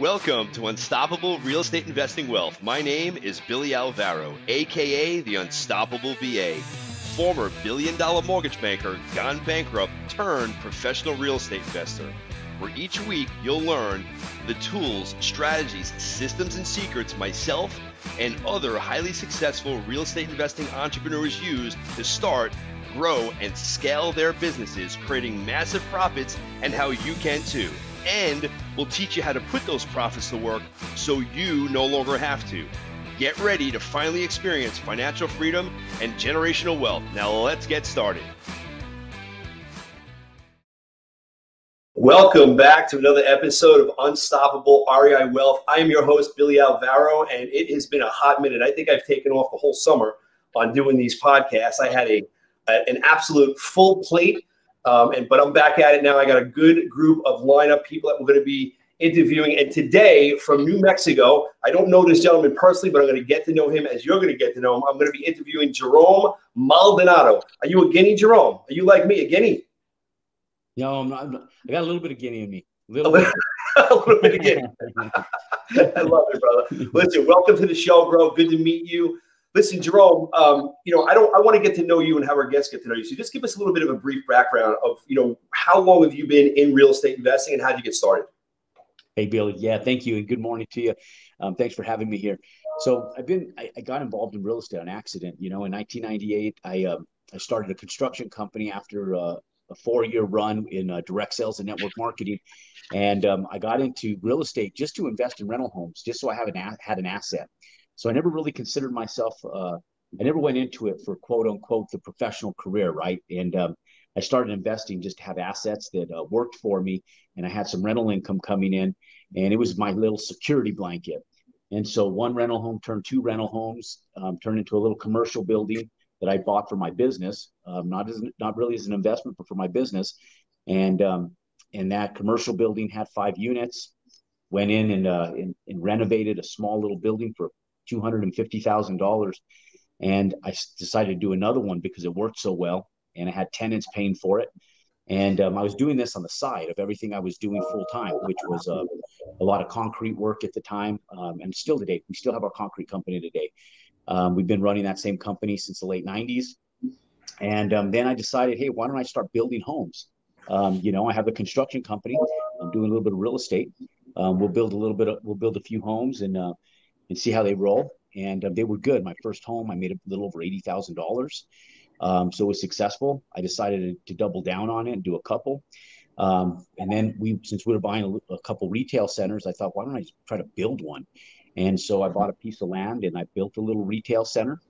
Welcome to Unstoppable Real Estate Investing Wealth. My name is Billy Alvaro, aka the Unstoppable VA, former billion-dollar mortgage banker, gone bankrupt, turned professional real estate investor. Where each week you'll learn the tools, strategies, systems, and secrets myself and other highly successful real estate investing entrepreneurs use to start, grow, and scale their businesses, creating massive profits, and how you can too. And we'll teach you how to put those profits to work so you no longer have to. Get ready to finally experience financial freedom and generational wealth. Now let's get started. Welcome back to another episode of Unstoppable REI Wealth. I am your host, Billy Alvaro, and it has been a hot minute. I think I've taken off the whole summer on doing these podcasts. I had an absolute full plate. But I'm back at it now. I got a good group of lineup people that we're going to be interviewing. And today from New Mexico, I don't know this gentleman personally, but I'm going to get to know him as you're going to get to know him. I'm going to be interviewing Jerome Maldonado. Are you a Guinea, Jerome? Are you like me, a Guinea? No, I'm not. I got a little bit of Guinea in me. A little bit of Guinea. I love it, brother. Listen, welcome to the show, bro. Good to meet you. Listen, Jerome, I want to get to know you and have our guests get to know you. So just give us a little bit of a brief background of, how long have you been in real estate investing and how did you get started? Hey, Billy. Yeah, thank you. And good morning to you. Thanks for having me here. So I got involved in real estate on accident. In 1998, I started a construction company after a 4-year run in direct sales and network marketing. And I got into real estate just to invest in rental homes, just so I had an asset. So I never really considered myself, I never went into it for quote unquote, the professional career, right? And I started investing just to have assets that worked for me. And I had some rental income coming in, and it was my little security blanket. And so one rental home turned 2 rental homes, turned into a little commercial building that I bought for my business, not really as an investment, but for my business. And that commercial building had 5 units, went in and renovated a small little building for $250,000. And I decided to do another one because it worked so well and I had tenants paying for it. And I was doing this on the side of everything I was doing full time, which was a lot of concrete work at the time. And still today, we still have our concrete company today. We've been running that same company since the late 90s. And then I decided, hey, why don't I start building homes? I have a construction company. I'm doing a little bit of real estate. We'll build a few homes and see how they roll. And they were good. My first home, I made a little over $80,000. So it was successful. I decided to double down on it and do a couple. And then since we were buying a couple retail centers, I thought, why don't I try to build one? And so I bought a piece of land and I built a little retail center.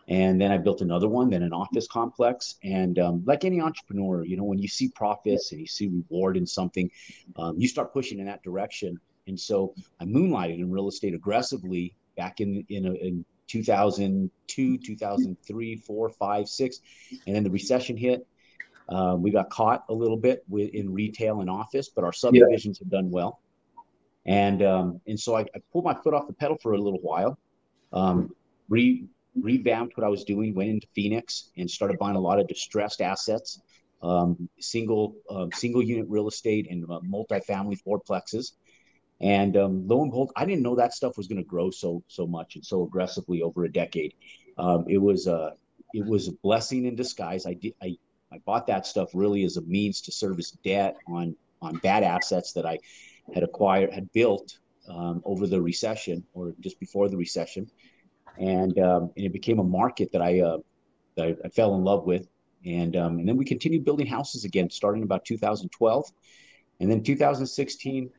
And then I built another one, then an office complex. And like any entrepreneur, when you see profits and you see reward in something, you start pushing in that direction. And so I moonlighted in real estate aggressively back in 2002, 2003, 4, 5, 6. And then the recession hit. We got caught a little bit in retail and office, but our subdivisions have done well. And so I pulled my foot off the pedal for a little while, revamped what I was doing, went into Phoenix and started buying a lot of distressed assets, single unit real estate and multifamily fourplexes. And lo and behold, I didn't know that stuff was going to grow so much and so aggressively over a decade. It was a blessing in disguise. I bought that stuff really as a means to service debt on bad assets that I had built over the recession or just before the recession, and it became a market that I fell in love with, and then we continued building houses again, starting about 2012, and then 2016.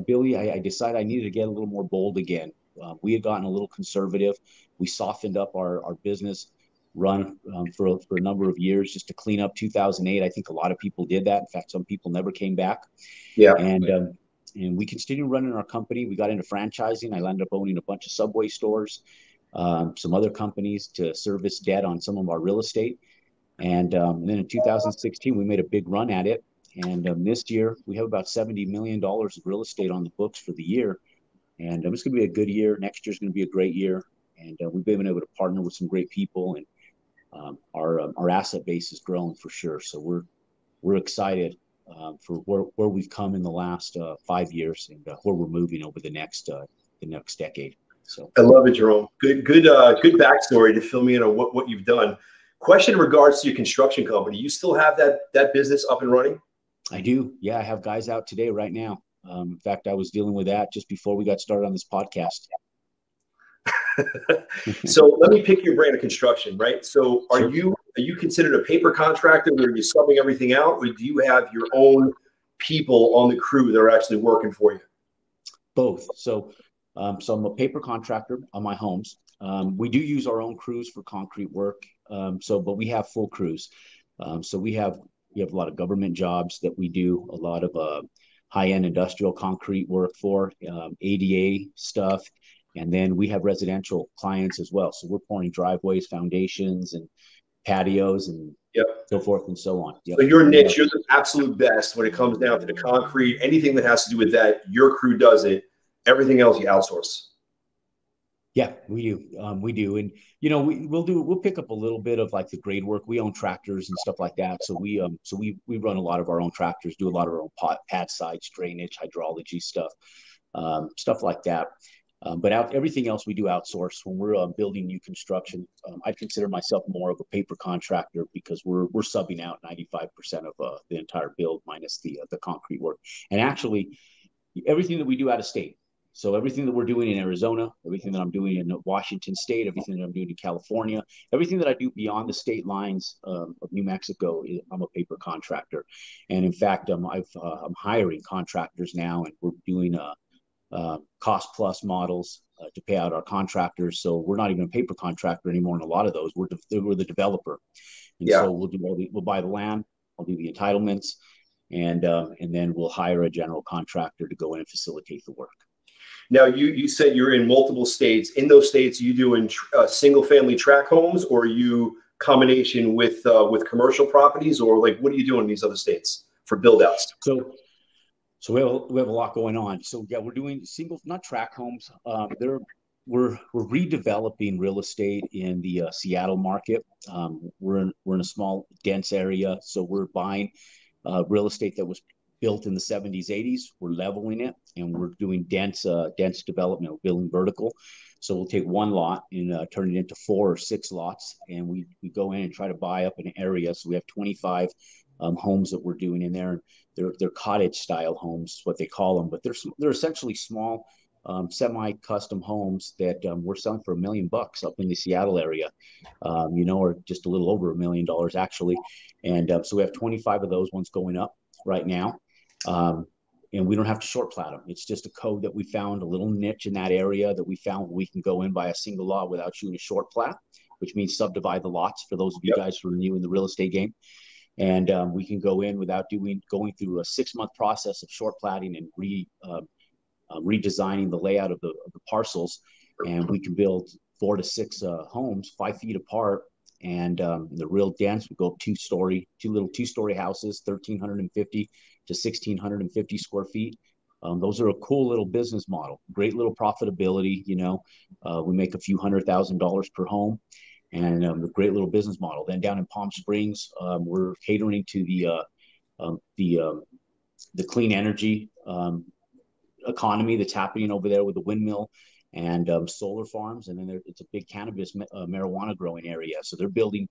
Billy, I decided I needed to get a little more bold again. We had gotten a little conservative. We softened up our business run for a number of years just to clean up 2008. I think a lot of people did that. In fact, some people never came back. Yeah. And we continued running our company. We got into franchising. I ended up owning a bunch of Subway stores, some other companies to service debt on some of our real estate. And then in 2016, we made a big run at it. And this year, we have about $70 million of real estate on the books for the year. And it's going to be a good year. Next year is going to be a great year. And we've been able to partner with some great people. And our asset base is growing for sure. So we're excited for where we've come in the last 5 years and where we're moving over the next decade. So I love it, Jerome. Good backstory to fill me in on what you've done. Question in regards to your construction company. You still have that business up and running? I do. Yeah, I have guys out today right now. In fact, I was dealing with that just before we got started on this podcast. So let me pick your brand of construction, right? So are you considered a paper contractor where you're subbing everything out, or do you have your own people on the crew that are actually working for you? Both. So I'm a paper contractor on my homes. We do use our own crews for concrete work. But we have full crews. So we have a lot of government jobs that we do, a lot of high-end industrial concrete work for, ADA stuff. And then we have residential clients as well. So we're pouring driveways, foundations, and patios, and so forth and so on. So your niche, you're the absolute best when it comes down to the concrete. Anything that has to do with that, your crew does it. Everything else you outsource. Yeah, we do. And, we'll pick up a little bit of like the grade work. We own tractors and stuff like that. So we run a lot of our own tractors, do a lot of our own pad sides, drainage, hydrology stuff like that. But everything else we do outsource. When we're building new construction, I'd consider myself more of a paper contractor because we're subbing out 95% of the entire build minus the concrete work. And actually, everything that we do out of state. So everything that we're doing in Arizona, everything that I'm doing in Washington State, everything that I'm doing in California, everything that I do beyond the state lines of New Mexico, I'm a paper contractor. And in fact, I'm hiring contractors now, and we're doing cost plus models to pay out our contractors. So we're not even a paper contractor anymore in a lot of those. We're the developer, and so we'll buy the land, I'll do the entitlements, and then we'll hire a general contractor to go in and facilitate the work. Now, you said you're in multiple states. In those states, you doing single family tract homes, or are you combination with commercial properties, or like what are you doing in these other states for build outs? So we have a lot going on. So yeah, we're doing single, not tract homes. We're redeveloping real estate in the Seattle market. We're in a small, dense area, so we're buying real estate that was built in the 70s, 80s. We're leveling it, and we're doing dense development. We're building vertical. So we'll take one lot and turn it into 4 or 6 lots, and we go in and try to buy up an area. So we have 25 homes that we're doing in there. They're cottage style homes, what they call them, but they're essentially small, semi-custom homes that we're selling for $1 million up in the Seattle area, or just a little over $1 million actually. And so we have 25 of those ones going up right now. And we don't have to short plat them. It's just a code that we found, a little niche in that area that we found we can go in by a single lot without doing a short plat, which means subdivide the lots for those of you guys who are new in the real estate game. And we can go in without going through a 6-month process of short platting and redesigning the layout of the parcels. And we can build 4 to 6 homes 5 feet apart. And the real dense, we go up 2 little 2-story houses, 1,350 to 1,650 square feet. Those are a cool little business model, great little profitability. We make a few $100,000 per home, and a great little business model. Then down in Palm Springs, we're catering to the clean energy economy that's happening over there with the windmill and solar farms, and then it's a big cannabis marijuana growing area. So they're building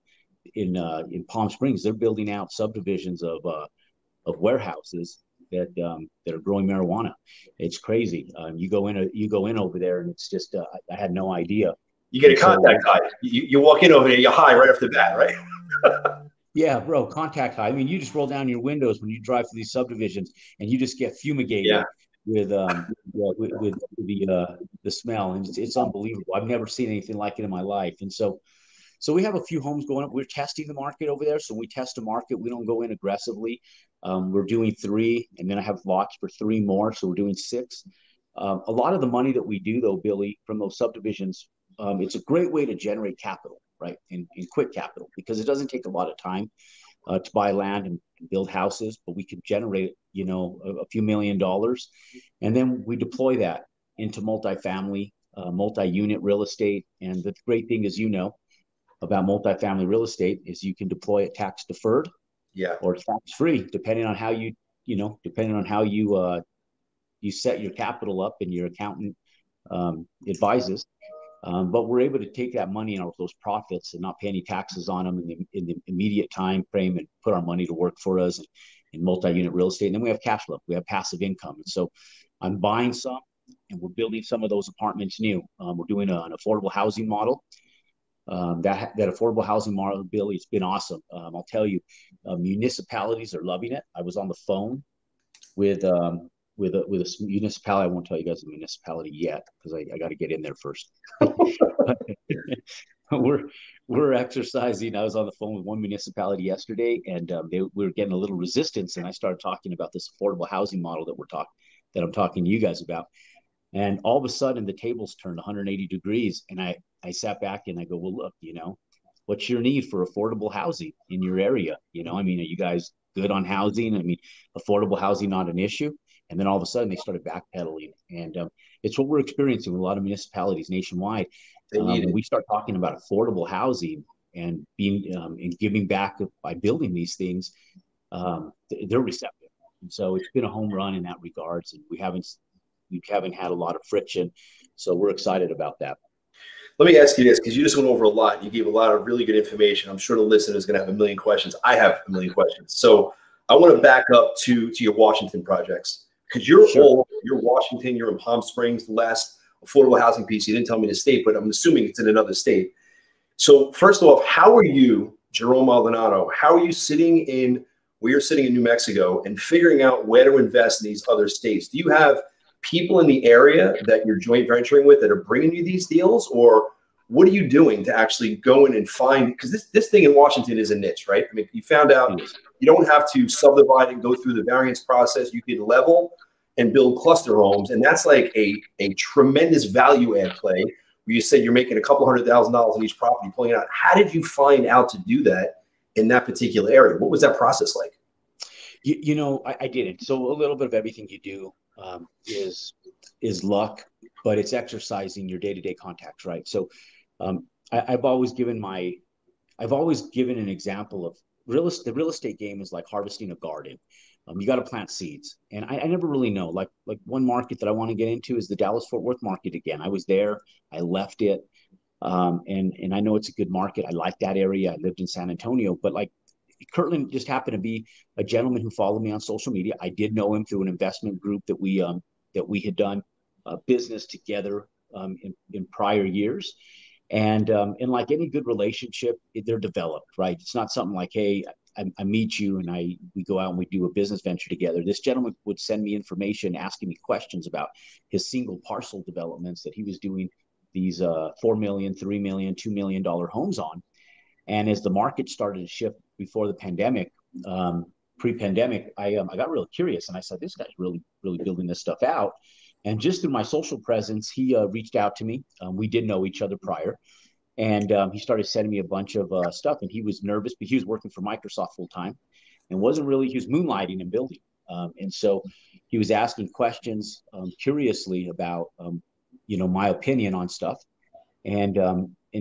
in Palm Springs. They're building out subdivisions of warehouses that are growing marijuana. It's crazy. You go in over there, and it's just I had no idea. You get a contact high. You walk in over there, you're high right off the bat, right? Yeah, bro, contact high. I mean, you just roll down your windows when you drive through these subdivisions, and you just get fumigated with the smell, and it's unbelievable. I've never seen anything like it in my life. And so we have a few homes going up. We're testing the market over there. So when we test a market, we don't go in aggressively. We're doing 3, and then I have lots for 3 more, so we're doing 6. A lot of the money that we do, though, Billy, from those subdivisions, it's a great way to generate capital, right? And quick capital, because it doesn't take a lot of time to buy land and build houses, but we can generate, a few $1 million. And then we deploy that into multifamily, multi-unit real estate. And the great thing is, about multifamily real estate is you can deploy it tax deferred or tax free, depending on how you depending on how you set your capital up and your accountant advises. But we're able to take that money and those profits and not pay any taxes on them in the immediate time frame and put our money to work for us in multi-unit real estate. And then we have cash flow. We have passive income. And so I'm buying some and we're building some of those apartments new. We're doing an affordable housing model. That affordable housing model, Billy, it's been awesome. I'll tell you, municipalities are loving it. I was on the phone with a municipality. I won't tell you guys the municipality yet because I got to get in there first. we're exercising. I was on the phone with one municipality yesterday, and we were getting a little resistance. And I started talking about this affordable housing model that I'm talking to you guys about. And all of a sudden, the tables turned 180 degrees, and I sat back and I go, well, look, what's your need for affordable housing in your area? I mean, are you guys good on housing? I mean, affordable housing not an issue? And then all of a sudden they started backpedaling. And it's what we're experiencing with a lot of municipalities nationwide. When we start talking about affordable housing and being and giving back by building these things, they're receptive. And so it's been a home run in that regards. And we haven't had a lot of friction. So we're excited about that. Let me ask you this, because you just went over a lot. You gave a lot of really good information. I'm sure the listener is going to have a million questions. I have a million questions. So I want to back up to your Washington projects. Because you're Washington, you're in Palm Springs, the last affordable housing piece. You didn't tell me the state, but I'm assuming it's in another state. So first off, how are you, Jerome Maldonado, how are you sitting in where you're sitting in New Mexico and figuring out where to invest in these other states? Do you have people in the area that you're joint venturing with that are bringing you these deals? Or what are you doing to actually go in and find, because this thing in Washington is a niche, right? I mean, you found out you don't have to subdivide and go through the variance process. You can level and build cluster homes. And that's like a tremendous value add play where you said you're making a couple $100,000 on each property, pulling it out. How did you find out to do that in that particular area? What was that process like? I didn't. So a little bit of everything you do is luck, but it's exercising your day-to-day contacts, right? So I've always given an example of the real estate game is like harvesting a garden. You got to plant seeds, and I never really know. Like one market that I want to get into is the Dallas-Fort Worth market again. I was there, I left it, and I know it's a good market. I like that area. I lived in San Antonio, but like Kirtland just happened to be a gentleman who followed me on social media. I did know him through an investment group that we had done business together in prior years. And like any good relationship, they're developed, right? It's not something like, hey, I meet you and we go out and we do a business venture together. This gentleman would send me information, asking me questions about his single parcel developments that he was doing these $4 million, $3 million, $2 million homes on. And as the market started to shift before the pandemic, pre-pandemic, I got really curious and I said, this guy's really, really building this stuff out. And just through my social presence, he reached out to me. We did know each other prior. And he started sending me a bunch of stuff. And he was nervous, but he was working for Microsoft full time and he was moonlighting and building. And so he was asking questions curiously about, my opinion on stuff. And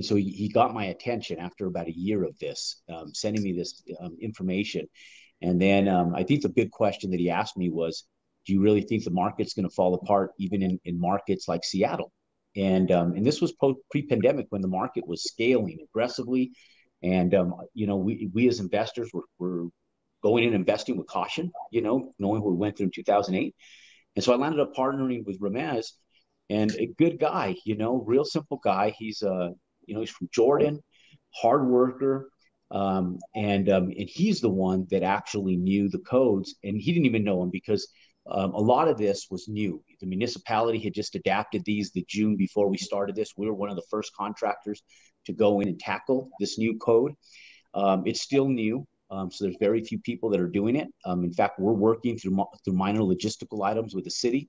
so he got my attention after about a year of this, sending me this information. And then I think the big question that he asked me was, do you really think the market's going to fall apart even in markets like Seattle? And this was pre-pandemic when the market was scaling aggressively. And, we as investors were going in investing with caution, knowing what we went through in 2008. And so I landed up partnering with Ramez, and a good guy, real simple guy. He's he's from Jordan, hard worker. And he's the one that actually knew the codes, and he didn't even know them because a lot of this was new. The municipality had just adapted these the June before we started this. We were one of the first contractors to go in and tackle this new code. It's still new, so there's very few people that are doing it. In fact, we're working through minor logistical items with the city.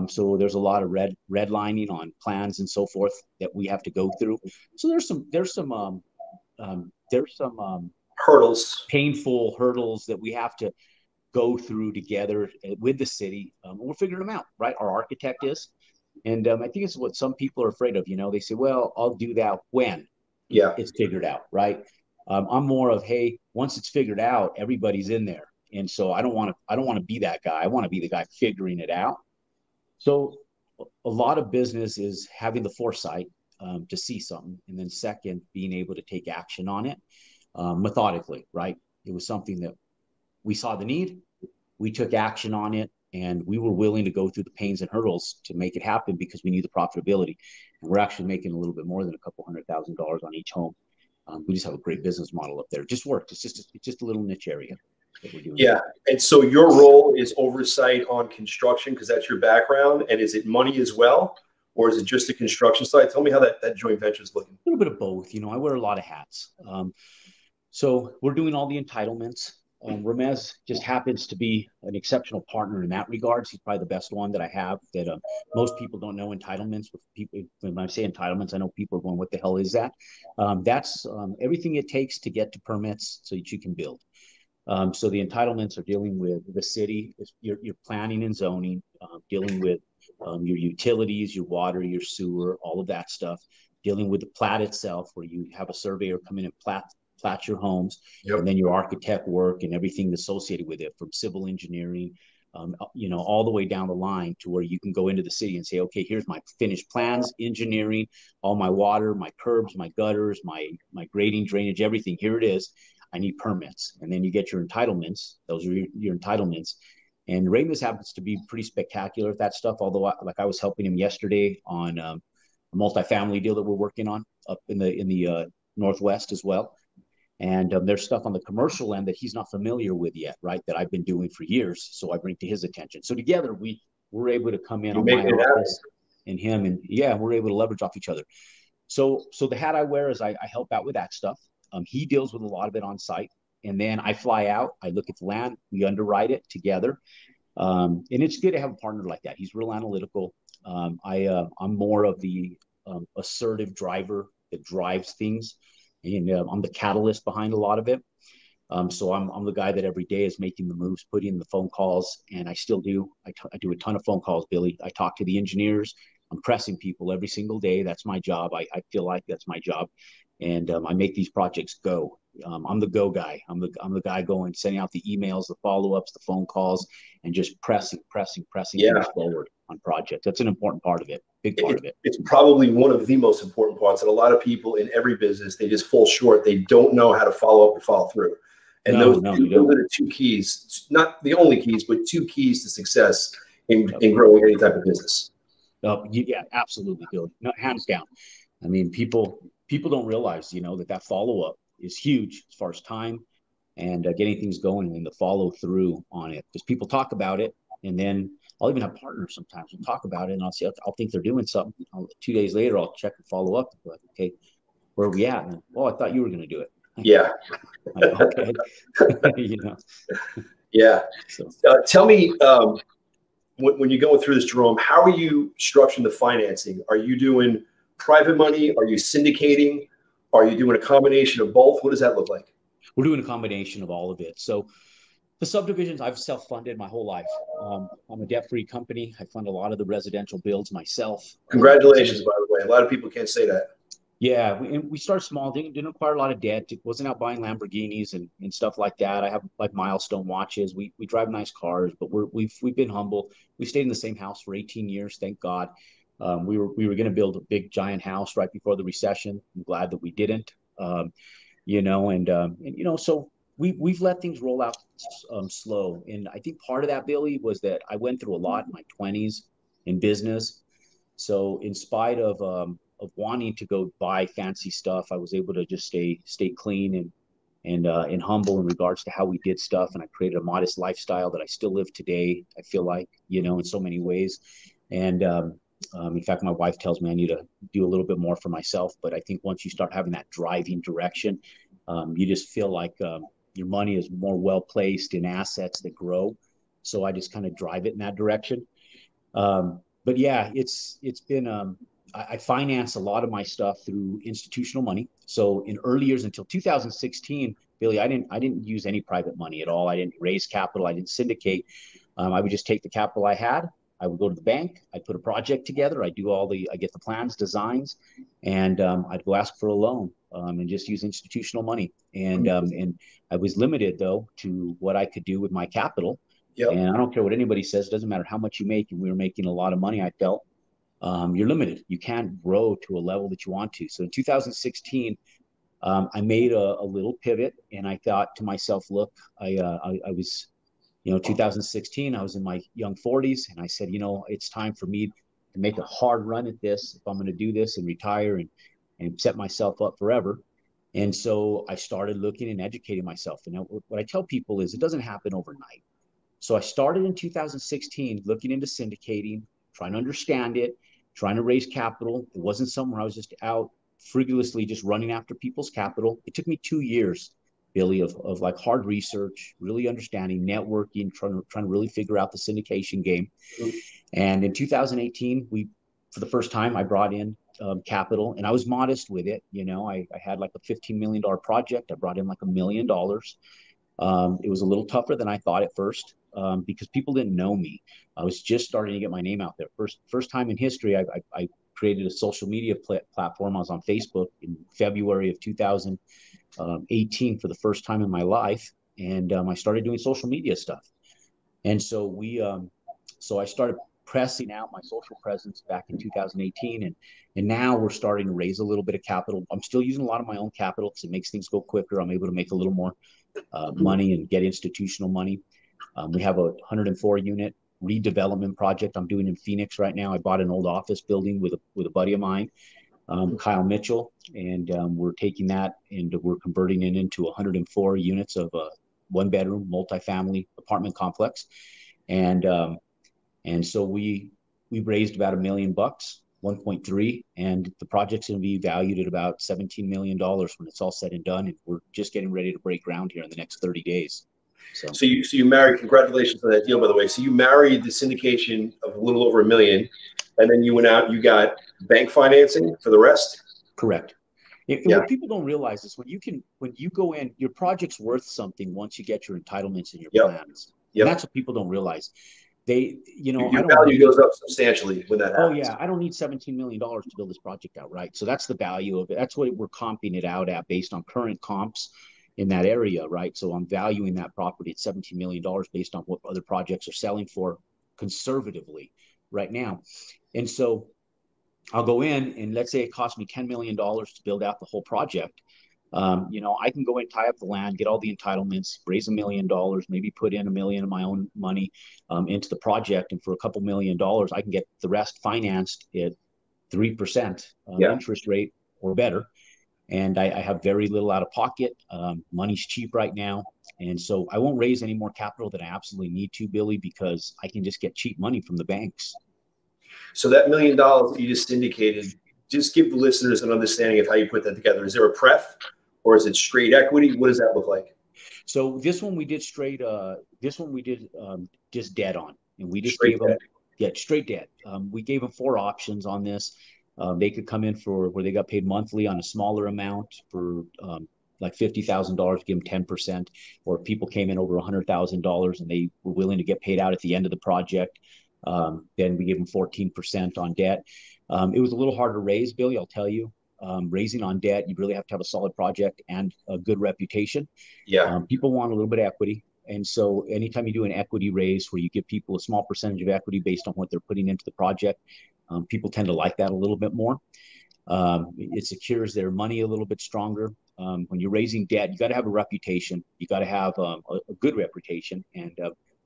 So there's a lot of redlining on plans and so forth that we have to go through. So there's some hurdles, painful hurdles that we have to go through together with the city. We're figuring them out, right? Our architect is. And I think it's what some people are afraid of. They say, well, I'll do that when it's figured out, right? I'm more of, hey, once it's figured out, everybody's in there. And so I don't want to be that guy. I want to be the guy figuring it out. So a lot of business is having the foresight to see something, and then second, being able to take action on it methodically, right? It was something that we saw the need, we took action on it, and we were willing to go through the pains and hurdles to make it happen because we knew the profitability. And we're actually making a little bit more than $200,000 on each home. We just have a great business model up there. It just worked. It's just a little niche area that we're doing. Yeah. And so your role is oversight on construction because that's your background. And is it money as well? Or is it just the construction side? Tell me how that joint venture is looking. A little bit of both. I wear a lot of hats. So we're doing all the entitlements. Ramez just happens to be an exceptional partner in that regards. He's probably the best one that I have. That most people don't know entitlements. When I say entitlements, I know people are going, "What the hell is that?" That's everything it takes to get to permits so that you can build. So the entitlements are dealing with the city, your planning and zoning, dealing with your utilities, your water, your sewer, all of that stuff, dealing with the plat itself, where you have a surveyor come in and plat your homes, yep. And then your architect work and everything associated with it, from civil engineering, all the way down the line to where you can go into the city and say, okay, here's my finished plans, engineering, all my water, my curbs, my gutters, my grading, drainage, everything. Here it is. I need permits. And then you get your entitlements. Those are your entitlements. And Ramus happens to be pretty spectacular at that stuff. Although I was helping him yesterday on a multifamily deal that we're working on up in the Northwest as well. And there's stuff on the commercial end that he's not familiar with yet, right? That I've been doing for years. So I bring to his attention. So together we're able to come in on my office and him, and we're able to leverage off each other. So the hat I wear is I help out with that stuff. He deals with a lot of it on site, and then I fly out. I look at the land. We underwrite it together, and it's good to have a partner like that. He's real analytical. I'm more of the assertive driver that drives things. And I'm the catalyst behind a lot of it. So I'm the guy that every day is making the moves, putting in the phone calls, and I still do. I do a ton of phone calls, Billy. I talk to the engineers. I'm pressing people every single day. That's my job. I feel like that's my job, and I make these projects go. I'm the go guy. I'm the guy going, sending out the emails, the follow-ups, the phone calls, and just pressing things forward on projects. That's an important part of it. Big part of it. It's probably one of the most important parts. And a lot of people in every business, they just fall short. They don't know how to follow up and follow through. And those are the two keys, not the only keys, but two keys to success in growing any type of business. Yeah, absolutely, Bill. No, hands down. I mean, people don't realize, that follow-up is huge as far as time and getting things going and the follow through on it. Because people talk about it, and then I'll even have partners sometimes. We'll talk about it, and I'll think they're doing something. 2 days later, I'll check and follow up. Like, okay, where are we at? And, I thought you were going to do it. Yeah. Like, okay. Yeah. So. Tell me, when you're going through this, Jerome, how are you structuring the financing? Are you doing private money? Are you syndicating? Are you doing a combination of both? What does that look like? We're doing a combination of all of it. So the subdivisions, I've self-funded my whole life. I'm a debt-free company. I fund a lot of the residential builds myself. Congratulations, by the way. A lot of people can't say that. Yeah, we started small. Didn't require a lot of debt. It wasn't out buying Lamborghinis and stuff like that. I have like milestone watches. We drive nice cars, but we've been humble. We stayed in the same house for 18 years, thank God. We were going to build a big giant house right before the recession. I'm glad that we didn't. So we've let things roll out slow. And I think part of that, Billy, was that I went through a lot in my 20s in business. So in spite of wanting to go buy fancy stuff, I was able to just stay clean and humble in regards to how we did stuff. And I created a modest lifestyle that I still live today. I feel like, in so many ways. And in fact, my wife tells me I need to do a little bit more for myself. But I think once you start having that driving direction, you just feel like your money is more well placed in assets that grow. So I just kind of drive it in that direction. But yeah, it's been I finance a lot of my stuff through institutional money. So in early years until 2016, Billy, I didn't use any private money at all. I didn't raise capital. I didn't syndicate. I would just take the capital I had. I would go to the bank, I'd put a project together, I get the plans, designs, and I'd go ask for a loan and just use institutional money. And I was limited though to what I could do with my capital. Yep. And I don't care what anybody says, it doesn't matter how much you make. And we were making a lot of money, I felt. You're limited. You can't grow to a level that you want to. So in 2016, I made a little pivot, and I thought to myself, look, I was, 2016, I was in my young 40s, and I said, it's time for me to make a hard run at this if I'm going to do this and retire and set myself up forever. And so I started looking and educating myself. And what I tell people is it doesn't happen overnight. So I started in 2016 looking into syndicating, trying to understand it, trying to raise capital. It wasn't somewhere I was just out frivolously just running after people's capital. It took me 2 years, Billy, of like hard research, really understanding, networking, trying to really figure out the syndication game. And in 2018, for the first time, I brought in capital, and I was modest with it. I had like a $15 million project. I brought in like $1 million. It was a little tougher than I thought at first because people didn't know me. I was just starting to get my name out there. First time in history, I created a social media platform. I was on Facebook in February of 2018 for the first time in my life. And I started doing social media stuff. And so I started pressing out my social presence back in 2018. And now we're starting to raise a little bit of capital. I'm still using a lot of my own capital because it makes things go quicker. I'm able to make a little more money and get institutional money. We have a 104 unit redevelopment project I'm doing in Phoenix right now. I bought an old office building with a buddy of mine, Kyle Mitchell, and we're taking that and we're converting it into 104 units of a one-bedroom multifamily apartment complex. And so we raised about $1 million, 1.3, and the project's going to be valued at about $17 million when it's all said and done. And we're just getting ready to break ground here in the next 30 days. So you married, congratulations on that deal, by the way. So you married the syndication of a little over $1 million, and then you went out, you got bank financing for the rest? Correct. What people don't realize is when you go in, your project's worth something once you get your entitlements and your plans. And that's what people don't realize. Your value goes up substantially when that happens. Oh yeah, I don't need $17 million to build this project out, right? So that's the value of it. That's what we're comping it out at based on current comps in that area, right? So I'm valuing that property at $17 million based on what other projects are selling for conservatively right now. And so I'll go in and let's say it cost me $10 million to build out the whole project. I can go and tie up the land, get all the entitlements, raise $1 million, maybe put in $1 million of my own money into the project. And for a couple $1 million, I can get the rest financed at 3% interest rate or better. And I have very little out of pocket. Money's cheap right now. And so I won't raise any more capital than I absolutely need to, Billy, because I can just get cheap money from the banks. So that $1 million that you just indicated, just give the listeners an understanding of how you put that together. Is there a pref or is it straight equity? What does that look like? So this one we did straight, just debt on. And we just gave them straight debt. We gave them 4 options on this. They could come in for where they got paid monthly on a smaller amount for like $50,000, give them 10%. Or if people came in over $100,000 and they were willing to get paid out at the end of the project, then we gave them 14% on debt. It was a little hard to raise, Billy, I'll tell you. Raising on debt, you really have to have a solid project and a good reputation. Yeah. People want a little bit of equity. And so anytime you do an equity raise where you give people a small percentage of equity based on what they're putting into the project, people tend to like that a little bit more. It secures their money a little bit stronger. When you're raising debt, you got to have a reputation. You got to have a good reputation, and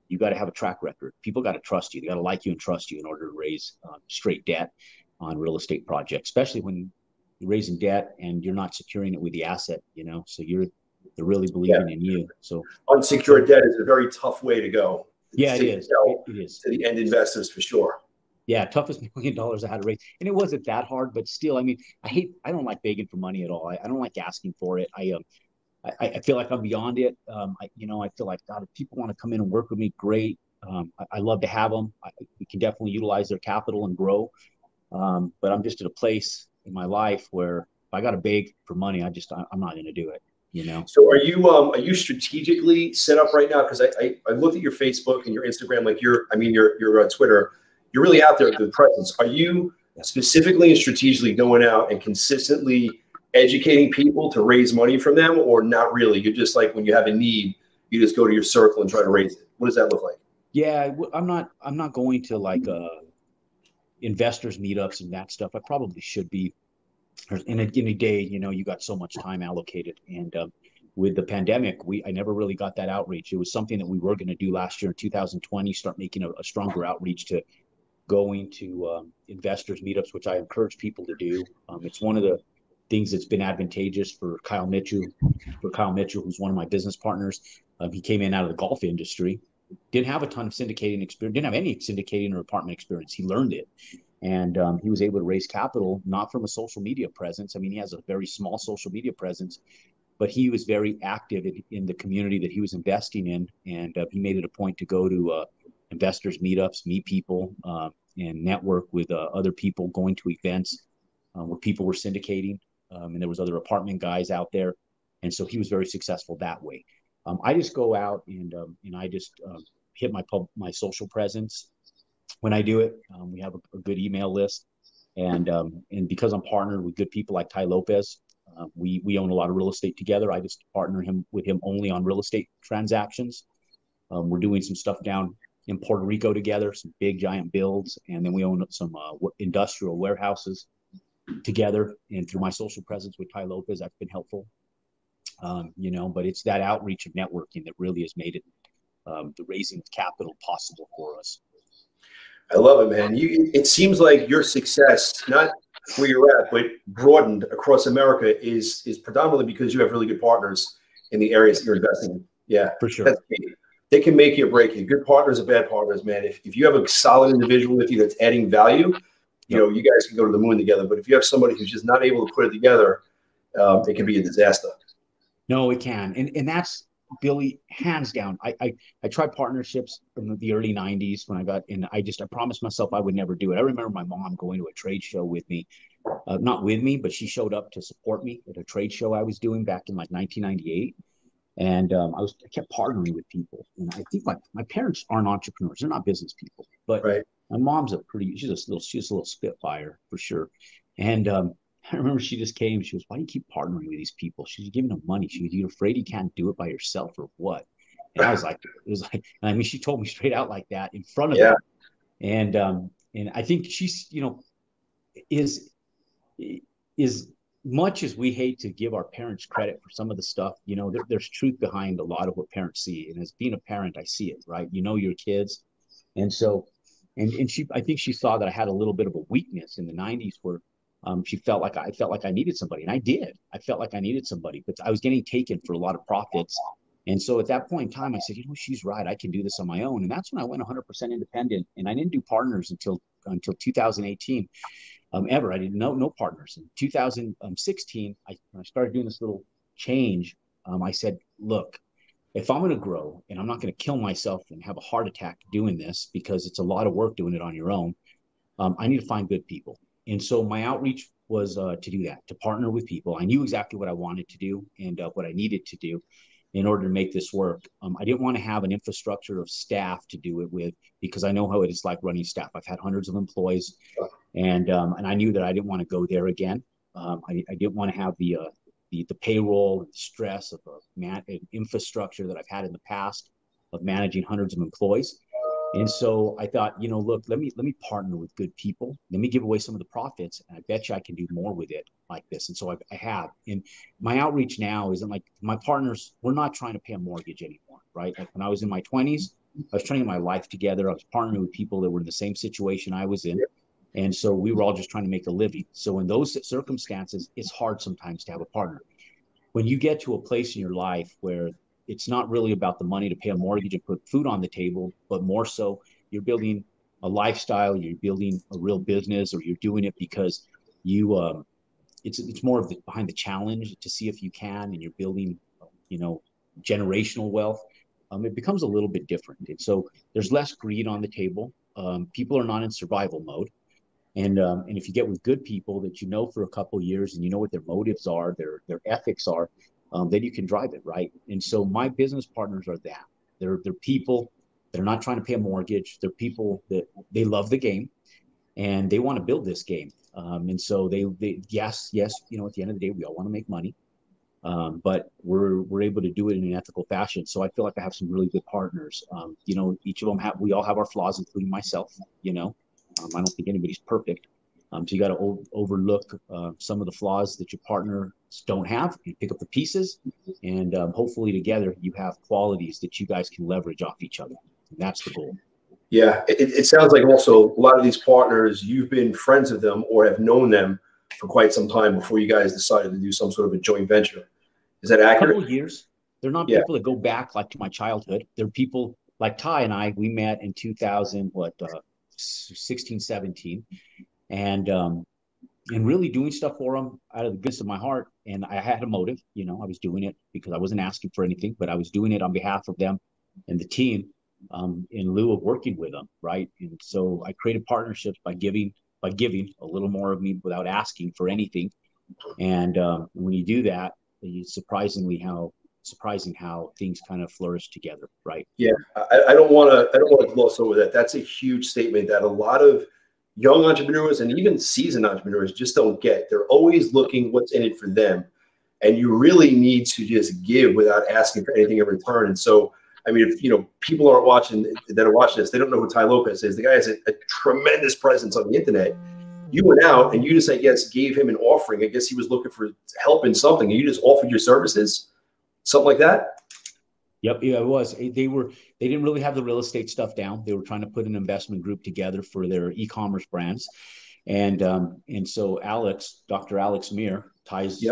you got to have a track record. People got to trust you. They got to like you and trust you in order to raise straight debt on real estate projects, especially when you're raising debt and you're not securing it with the asset, so they're really believing in you. So unsecured debt is a very tough way to go. Yeah, it is. It is to the end investors for sure. Yeah, toughest $1 million I had to raise, and it wasn't that hard, but still, I mean, I don't like begging for money at all. I don't like asking for it. I feel like I'm beyond it. I feel like, God, if people want to come in and work with me, great. I love to have them. We can definitely utilize their capital and grow. But I'm just at a place in my life where if I got to beg for money, I'm not going to do it. So are you strategically set up right now? Because I looked at your Facebook and your Instagram, like your Twitter. you're really out there with the presence. Are you specifically and strategically going out and consistently educating people to raise money from them, or not really? You're just like, when you have a need, you just go to your circle and try to raise it. What does that look like? Yeah, I'm not going to like investors meetups and that stuff. I probably should be. In a day, you got so much time allocated, and with the pandemic, I never really got that outreach. It was something that we were going to do last year in 2020, start making a stronger outreach to going to investors meetups, which I encourage people to do. It's one of the things that's been advantageous for Kyle Mitchell, who's one of my business partners. He came in out of the golf industry, didn't have a ton of syndicating experience, didn't have any syndicating or apartment experience. He learned it. And he was able to raise capital, not from a social media presence. I mean, he has a very small social media presence, but he was very active in the community that he was investing in. And he made it a point to go to investors meetups, meet people, and network with other people, going to events where people were syndicating. And there was other apartment guys out there. And so he was very successful that way. I just go out and I just hit my social presence. When I do it, we have a good email list, and because I'm partnered with good people like Ty Lopez, we own a lot of real estate together. I just partner with him only on real estate transactions. We're doing some stuff down in Puerto Rico together, some big giant builds, and then we own some industrial warehouses together. And through my social presence with Ty Lopez, that's been helpful. But it's that outreach of networking that really has made it the raising of capital possible for us. I love it, man. It seems like your success, not where you're at, but broadened across America, is predominantly because you have really good partners in the areas that you're investing in. Yeah, for sure. That's key. They can make you or break you. Good partners or bad partners, man. If you have a solid individual with you that's adding value, you guys can go to the moon together. But if you have somebody who's just not able to put it together, it can be a disaster. No, it can. And that's, Billy, hands down. I tried partnerships in the early 90s when I got in. I promised myself I would never do it. I remember my mom going to a trade show with me, not with me, but she showed up to support me at a trade show I was doing back in like 1998. And I kept partnering with people. And I think my parents aren't entrepreneurs. They're not business people, but right. My mom's she's a little spitfire for sure. And I remember she just came. She goes, "Why do you keep partnering with these people?" She's giving them money. She goes, "You afraid you can't do it by yourself or what?" And I was like, I mean, she told me straight out like that in front of me. And I think she's, is much as we hate to give our parents credit for some of the stuff, there's truth behind a lot of what parents see. And as being a parent, I see it, right? Your kids. And so, and I think she saw that I had a little bit of a weakness in the 90s where she felt like I needed somebody, and I did. I felt like I needed somebody, but I was getting taken for a lot of profits. And so at that point in time, I said, she's right. I can do this on my own. And that's when I went 100% independent. And I didn't do partners until 2018. Ever. I didn't know no partners. In 2016, when I started doing this little change, I said, look, if I'm going to grow and I'm not going to kill myself and have a heart attack doing this, because it's a lot of work doing it on your own, I need to find good people. And so my outreach was to do that, to partner with people. I knew exactly what I wanted to do and what I needed to do in order to make this work. I didn't want to have an infrastructure of staff to do it with, because I know how it is like running staff. I've had hundreds of employees, and I knew that I didn't want to go there again. I didn't want to have the payroll and the stress of an infrastructure that I've had in the past of managing hundreds of employees. And so I thought, look, let me partner with good people. Let me give away some of the profits, and I bet you I can do more with it like this. And so I have. And my outreach now isn't like my partners. We're not trying to pay a mortgage anymore, right? Like when I was in my 20s, I was trying to get my life together. I was partnering with people that were in the same situation I was in. And so we were all just trying to make a living. So in those circumstances, it's hard sometimes to have a partner. When you get to a place in your life where it's not really about the money to pay a mortgage and put food on the table, but more so you're building a lifestyle, you're building a real business, or you're doing it because it's more of behind the challenge to see if you can, and you're building, generational wealth. It becomes a little bit different. And so there's less greed on the table. People are not in survival mode. And if you get with good people that for a couple of years and you know what their motives are, their ethics are, then you can drive it, right? And so my business partners are that. They're people that are not trying to pay a mortgage. They're people that they love the game and they want to build this game. And so they yes, you know, at the end of the day, we all want to make money. But we're able to do it in an ethical fashion. So I feel like I have some really good partners. You know, each of them we all have our flaws, including myself. You know, I don't think anybody's perfect. So you got to overlook some of the flaws that your partners don't have. You pick up the pieces, and hopefully together you have qualities that you guys can leverage off each other. And that's the goal. Yeah, it sounds like also a lot of these partners, you've been friends with them or have known them for quite some time before you guys decided to do some sort of a joint venture. Is that accurate? A couple of years. They're not people that go back like to my childhood. They're people like Ty and I. We met in 16, 17, and really doing stuff for them out of the goodness of my heart. And I had a motive. You know, I was doing it because I wasn't asking for anything, but I was doing it on behalf of them and the team, in lieu of working with them, right? And so I created partnerships by giving a little more of me without asking for anything. And when you do that, it's surprising how things kind of flourish together, right? Yeah, I don't want to gloss over that. That's a huge statement that a lot of young entrepreneurs and even seasoned entrepreneurs just don't get. They're always looking what's in it for them, and you really need to just give without asking for anything in return. And so, I mean, if people aren't watching this, they don't know who Ty Lopez is. The guy has a tremendous presence on the internet. You went out and you just, I guess, gave him an offering. I guess he was looking for help in something, and you just offered your services, something like that. Yep, yeah, it was. They didn't really have the real estate stuff down. They were trying to put an investment group together for their e-commerce brands, and so Dr. Alex Meir, Ty's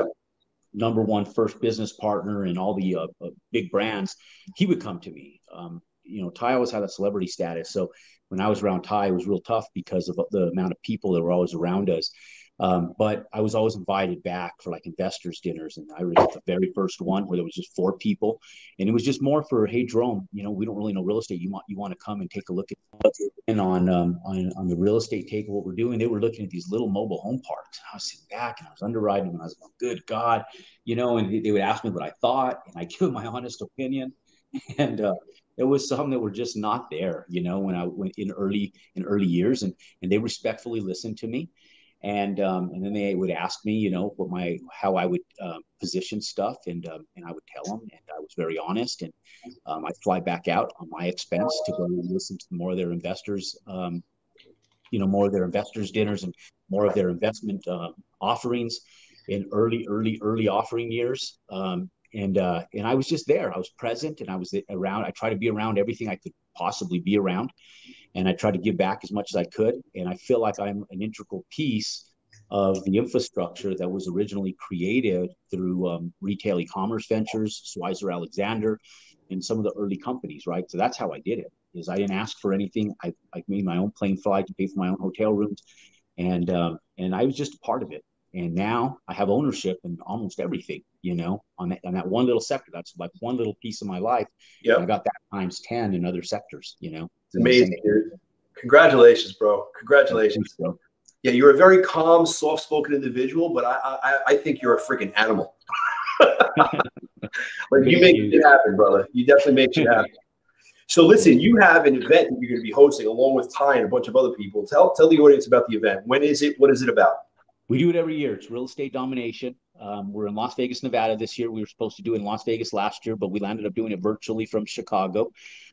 #1 first business partner in all the big brands, he would come to me. Ty always had a celebrity status, so when I was around Ty, it was real tough because of the amount of people that were always around us. But I was always invited back for like investors dinners, and I was at the very first one where there was just 4 people, and it was just more for, hey, Jerome, we don't really know real estate. You want to come and take a look at on the real estate take of what we're doing. They were looking at these little mobile home parks. I was sitting back and I was underwriting them, and I was going, good God, and they would ask me what I thought, and I give them my honest opinion, and there was some that were just not there, when I went in early years, and they respectfully listened to me. And then they would ask me, how I would position stuff, and I would tell them, and I was very honest. And I'd fly back out on my expense to go listen to more of their investors, more of their investors dinners and more of their investment offerings in early offering years. And I was just there. I was present, and I was around. I tried to be around everything I could possibly be around. And I tried to give back as much as I could. And I feel like I'm an integral piece of the infrastructure that was originally created through retail e-commerce ventures, Swizer Alexander, and some of the early companies, right? So that's how I did it, is I didn't ask for anything. I made my own plane flight to pay for my own hotel rooms. And I was just a part of it. And now I have ownership in almost everything, on that one little sector. That's like one little piece of my life. Yeah, I got that times 10 in other sectors, It's amazing, dude. Congratulations, bro. Congratulations. Bro. Yeah, you're a very calm, soft-spoken individual, but I think you're a freaking animal. Like, you make it happen, brother. You definitely make it happen. So listen, you have an event that you're going to be hosting along with Ty and a bunch of other people. Tell the audience about the event. When is it? What is it about? We do it every year. It's real estate domination. We're in Las Vegas, Nevada this year. We were supposed to do it in Las Vegas last year, but we landed up doing it virtually from Chicago.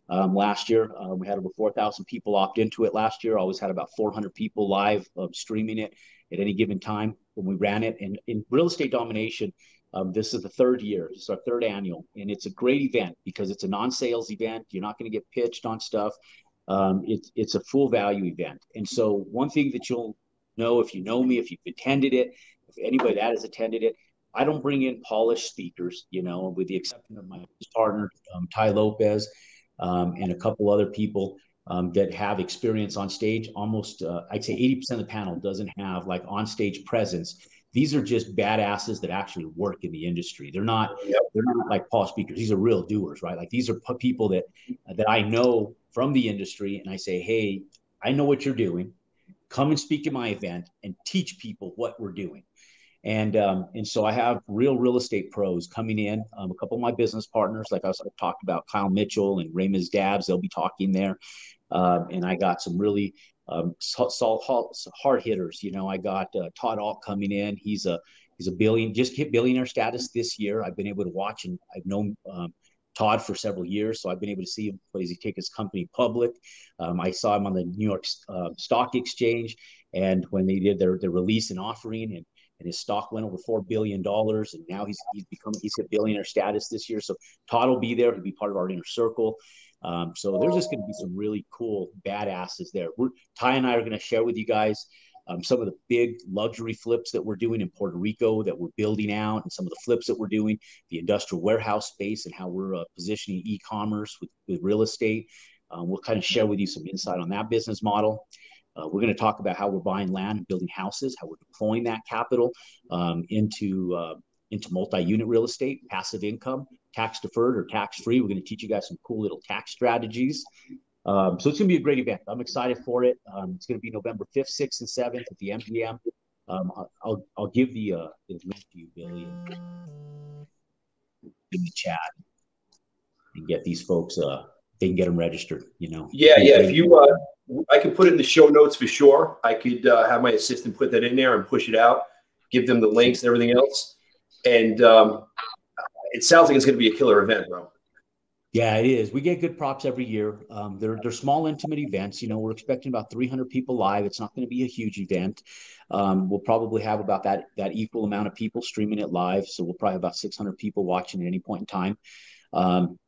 Last year, we had over 4,000 people opt into it last year. Always had about 400 people live streaming it at any given time when we ran it. And in real estate domination, this is the 3rd year. It's our 3rd annual. And it's a great event because it's a non-sales event. You're not going to get pitched on stuff. It's a full value event. And so one thing that you'll know, if you know me, if you've attended it, if anybody that has attended it, I don't bring in polished speakers, with the exception of my partner, Ty Lopez, and a couple other people that have experience on stage. Almost, I'd say 80% of the panel doesn't have like on-stage presence. These are just badasses that actually work in the industry. They're not like polished speakers. These are real doers, right? Like, these are people that I know from the industry, and I say, hey, I know what you're doing. Come and speak at my event and teach people what we're doing. And so I have real estate pros coming in. A couple of my business partners, like I talked about, Kyle Mitchell and Raymond's Dabs, they'll be talking there. And I got some really hard hitters. You know, I got Todd Alt coming in. He's a just hit billionaire status this year. I've been able to watch, and I've known Todd for several years, so I've been able to see him as he take his company public. I saw him on the New York Stock Exchange, and when they did their release and offering, and his stock went over $4 billion, and now he's hit billionaire status this year. So Todd will be there. He'll be part of our inner circle. So there's just going to be some really cool badasses there. Ty and I are going to share with you guys some of the big luxury flips that we're doing in Puerto Rico that we're building out, and some of the flips that we're doing, the industrial warehouse space, and how we're positioning e-commerce with real estate. We'll kind of share with you some insight on that business model. We're going to talk about how we're buying land and building houses, how we're deploying that capital into multi-unit real estate, passive income, tax deferred or tax free. We're going to teach you guys some cool little tax strategies. So it's going to be a great event. I'm excited for it. It's going to be November 5th, 6th, and 7th at the MGM. I'll give the link to you, Billy, in the chat, and get these folks. They can get them registered. You know. Yeah. If you, I could put it in the show notes for sure. I could have my assistant put that in there and push it out, give them the links and everything else. And it sounds like it's going to be a killer event, bro. Yeah, it is. We get good props every year. They're small, intimate events. You know, we're expecting about 300 people live. It's not going to be a huge event. We'll probably have about that equal amount of people streaming it live. So we'll probably have about 600 people watching at any point in time.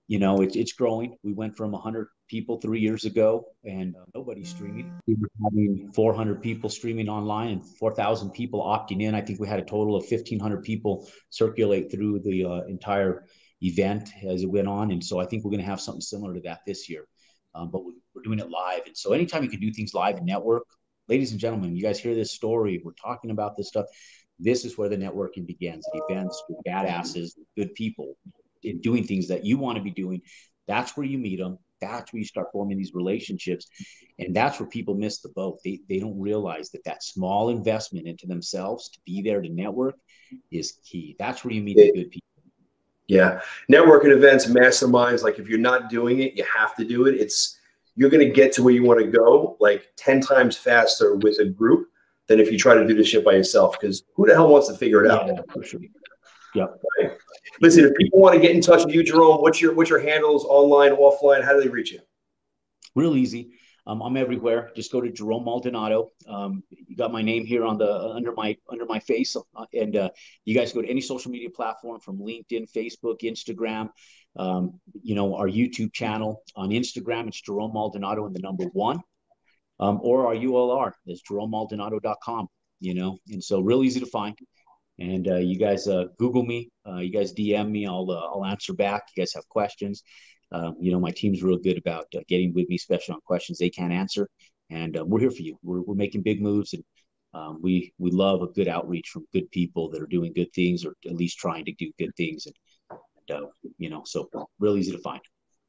You know, it's growing. We went from 100 people 3 years ago, and nobody's streaming. We were having 400 people streaming online and 4,000 people opting in. I think we had a total of 1,500 people circulate through the entire event as it went on. And so I think we're going to have something similar to that this year. But we're doing it live. And so anytime you can do things live and network, ladies and gentlemen, you guys hear this story, we're talking about this stuff. This is where the networking begins. At events with badasses, good people, in doing things that you want to be doing. That's where you meet them. That's where you start forming these relationships. And that's where people miss the boat. They don't realize that small investment into themselves to be there to network is key. That's where you meet the good people. Yeah. Networking events, masterminds, like if you're not doing it, you have to do it. You're going to get to where you want to go like 10 times faster with a group than if you try to do this shit by yourself, because who the hell wants to figure it out? Yeah, for sure. Yep. Right. Listen, if people want to get in touch with you, Jerome, what's your handles, online, offline? How do they reach you? Real easy. I'm everywhere. Just go to Jerome Maldonado. You got my name here on the under my face, and you guys go to any social media platform from LinkedIn, Facebook, Instagram. You know, our YouTube channel on Instagram. It's Jerome Maldonado and the number 1, or our URL is jeromemaldonado.com. You know, and so real easy to find. And you guys Google me. You guys DM me. I'll answer back. You guys have questions. You know, my team's real good about getting with me, especially on questions they can't answer. And we're here for you. We're making big moves, and we love a good outreach from good people that are doing good things, or at least trying to do good things. And you know, so real easy to find.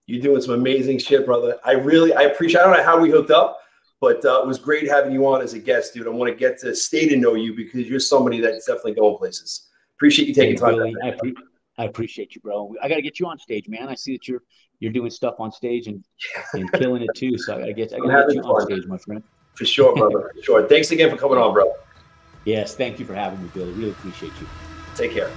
You're doing some amazing shit, brother. I appreciate. I don't know how we hooked up, but it was great having you on as a guest, dude. I want to get to stay to know you because you're somebody that's definitely going places. Appreciate you taking time. Really, I appreciate you, bro. I got to get you on stage, man. I see that you're doing stuff on stage and killing it too. So I got to get you on stage, my friend. For sure, brother. For sure. Thanks again for coming on, bro. Yes, thank you for having me, Billy. Really appreciate you. Take care.